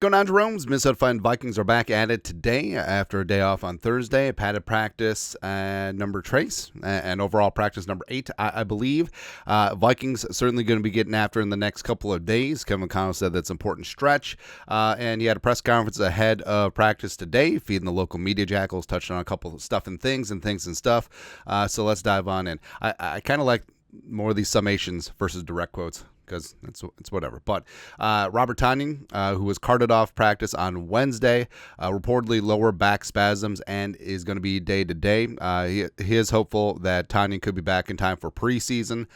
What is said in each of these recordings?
Going on, Jerome's Minnesota Vikings are back at it today after a day off on Thursday. Padded practice number trace and overall practice number 8, I believe. Vikings certainly going to be getting after in the next couple of days. Kevin O'Connell said that's an important stretch. And he had a press conference ahead of practice today, feeding the local media jackals, touching on a couple of stuff and things. So let's dive on in. I kind of like more of these summations versus direct quotes, because it's whatever. But Robert Tonyan, who was carted off practice on Wednesday, reportedly lower back spasms and is going to be day-to-day. He is hopeful that Tonyan could be back in time for preseason.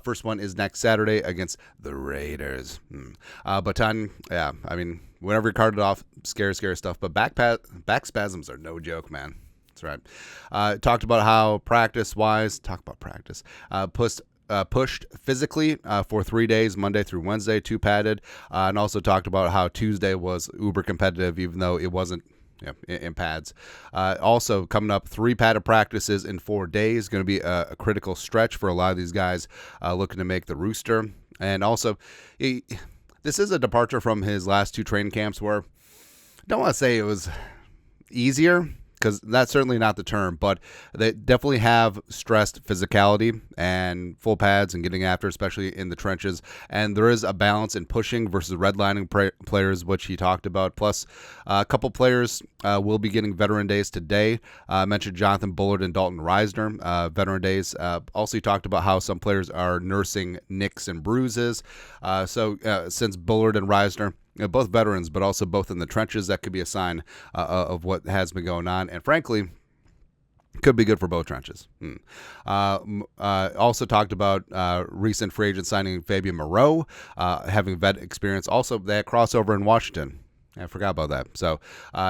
First one is next Saturday against the Raiders. But Tonyan, yeah, I mean, whenever you're carted off, scary stuff. But back spasms are no joke, man. That's right. Talked about how practice-wise, pushed physically for 3 days, Monday through Wednesday, 2 padded, and also talked about how Tuesday was uber competitive, even though it wasn't in pads. Also, coming up, 3 padded practices in 4 days, going to be a critical stretch for a lot of these guys looking to make the rooster. And also, this is a departure from his last 2 training camps where I don't want to say it was easier, because that's certainly not the term, but they definitely have stressed physicality and full pads and getting after, especially in the trenches. And there is a balance in pushing versus redlining players, which he talked about. Plus, a couple players will be getting veteran days today. I mentioned Jonathan Bullard and Dalton Reisner, veteran days. Also, he talked about how some players are nursing nicks and bruises. Since Bullard and Reisner, both veterans, but also both in the trenches, that could be a sign of what has been going on. And frankly, could be good for both trenches. Also talked about recent free agent signing Fabian Moreau, having vet experience. Also, that crossover in Washington. I forgot about that. So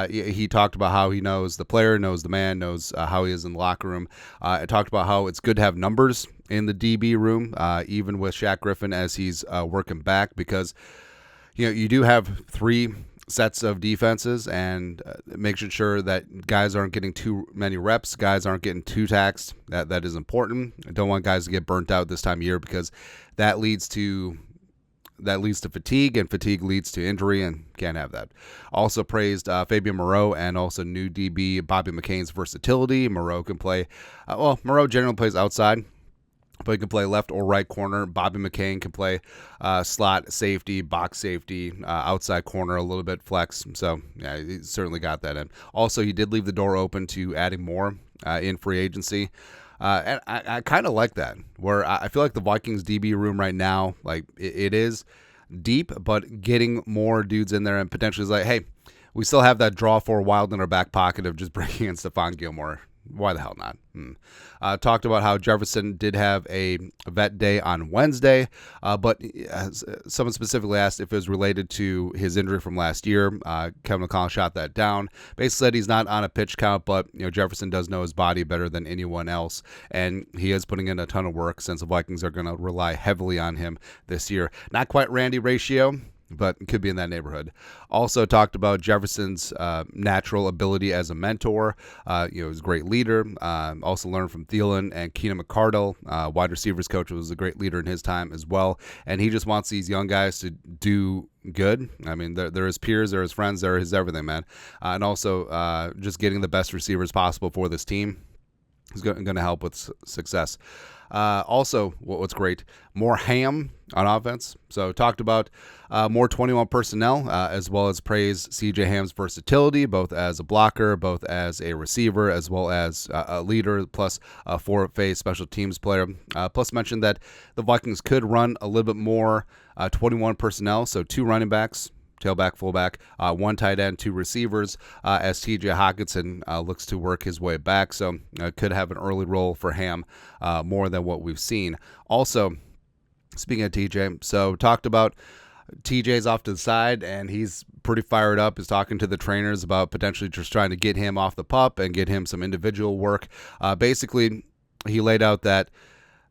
he talked about how he knows the player, knows the man, knows how he is in the locker room. I talked about how it's good to have numbers in the DB room, even with Shaq Griffin as he's working back, because you do have 3 sets of defenses, and making sure that guys aren't getting too many reps, guys aren't getting too taxed. That is important. I don't want guys to get burnt out this time of year, because that leads to fatigue, and fatigue leads to injury, and can't have that. Also praised Fabian Moreau and also new DB Bobby McCain's versatility. Moreau can play, Moreau generally plays outside, but he can play left or right corner. Bobby McCain can play slot safety, box safety, outside corner, a little bit flex. So, yeah, he certainly got that in. Also, he did leave the door open to adding more in free agency. And I kind of like that, where I feel like the Vikings DB room right now, like it is deep, but getting more dudes in there and potentially is like, hey, we still have that draw for Wild in our back pocket of just bringing in Stephon Gilmore. Why the hell not? Talked about how Jefferson did have a vet day on Wednesday, but someone specifically asked if it was related to his injury from last year. Kevin O'Connell shot that down. Basically said he's not on a pitch count, but Jefferson does know his body better than anyone else, and he is putting in a ton of work since the Vikings are going to rely heavily on him this year. Not quite Randy ratio, but could be in that neighborhood. Also talked about Jefferson's natural ability as a mentor. He's a great leader. Also learned from Thielen and Keenan McCardle. Wide receivers coach was a great leader in his time as well. And he just wants these young guys to do good. I mean, they're his peers, they're his friends, they're his everything, man. And also just getting the best receivers possible for this team is going to help with success. Also, what's great, more ham on offense. So talked about more 21 personnel, as well as praise CJ Ham's versatility, both as a blocker, both as a receiver, as well as a leader, plus a four-phase special teams player. Plus mentioned that the Vikings could run a little bit more 21 personnel, so 2 running backs, tailback, fullback, 1 tight end, 2 receivers, as TJ Hawkinson looks to work his way back. So could have an early role for Ham, more than what we've seen. Also, speaking of TJ, so talked about TJ's off to the side, and he's pretty fired up. He's talking to the trainers about potentially just trying to get him off the pup and get him some individual work. Basically, he laid out that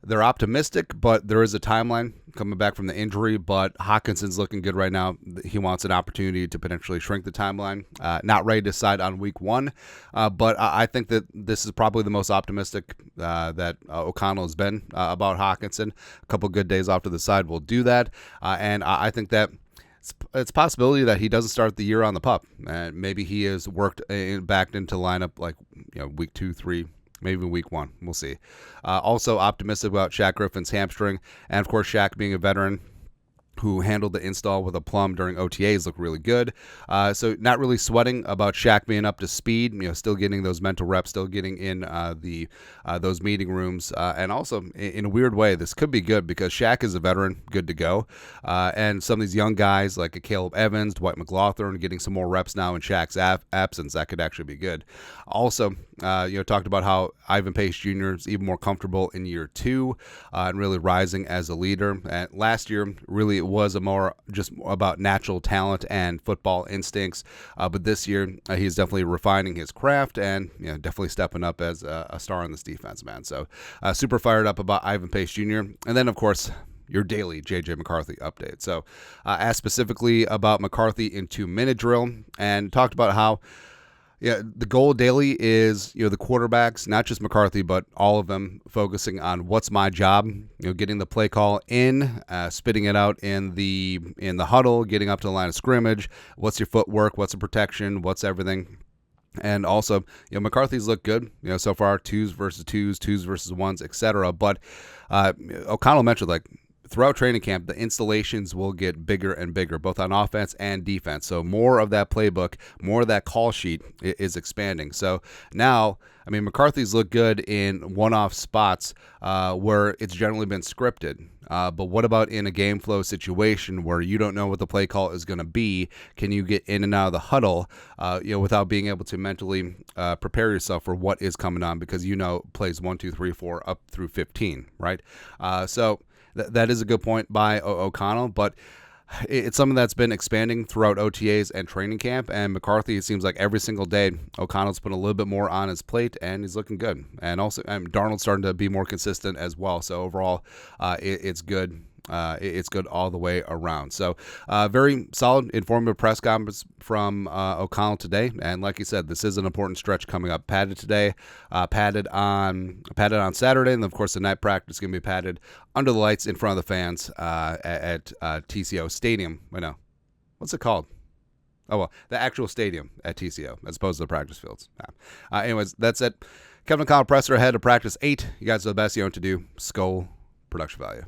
they're optimistic, but there is a timeline coming back from the injury. But Hawkinson's looking good right now. He wants an opportunity to potentially shrink the timeline. Not ready to decide on week 1, but I think that this is probably the most optimistic that O'Connell has been about Hawkinson. A couple good days off to the side will do that, and I think that It's a possibility that he doesn't start the year on the pup, and maybe he is worked back into lineup like week 2, 3, maybe even week 1. We'll see. Also optimistic about Shaq Griffin's hamstring, and of course Shaq being a veteran who handled the install with a plum during OTAs, looked really good. So not really sweating about Shaq being up to speed, still getting those mental reps, still getting in those meeting rooms. And also, in a weird way, this could be good because Shaq is a veteran, good to go. And some of these young guys like a Caleb Evans, Dwight McLaughlin, getting some more reps now in Shaq's absence, that could actually be good. Also, talked about how Ivan Pace Jr. is even more comfortable in year 2 and really rising as a leader. And last year, really, it was more just about natural talent and football instincts. But this year, he's definitely refining his craft and definitely stepping up as a star on this defense, man. So super fired up about Ivan Pace Jr. And then, of course, your daily J.J. McCarthy update. So asked specifically about McCarthy in 2-minute drill and talked about how the goal daily is, the quarterbacks, not just McCarthy, but all of them focusing on what's my job, getting the play call in, spitting it out in the huddle, getting up to the line of scrimmage. What's your footwork? What's the protection? What's everything? And also, McCarthy's looked good, so far, 2s versus 2s, 2s versus 1s, etc. But O'Connell mentioned, throughout training camp, the installations will get bigger and bigger, both on offense and defense. So more of that playbook, more of that call sheet is expanding. So now, McCarthy's looked good in one-off spots where it's generally been scripted. But what about in a game flow situation where you don't know what the play call is going to be? Can you get in and out of the huddle, without being able to mentally prepare yourself for what is coming on? Because plays 1, 2, 3, 4 up through 15, right? So that is a good point by O'Connell, but it's something that's been expanding throughout OTAs and training camp. And McCarthy, it seems like every single day, O'Connell's putting a little bit more on his plate, and he's looking good. And also, Darnold's starting to be more consistent as well. So overall, it's good. It's good all the way around. So very solid, informative press conference from O'Connell today. And like you said, this is an important stretch coming up. Padded today, padded on Saturday, and of course the night practice is going to be padded under the lights in front of the fans at TCO Stadium. I know. What's it called? Oh, well, the actual stadium at TCO as opposed to the practice fields. Anyways, that's it. Kevin O'Connell presser ahead of practice 8. You guys are the best you know what to do. Skol production value.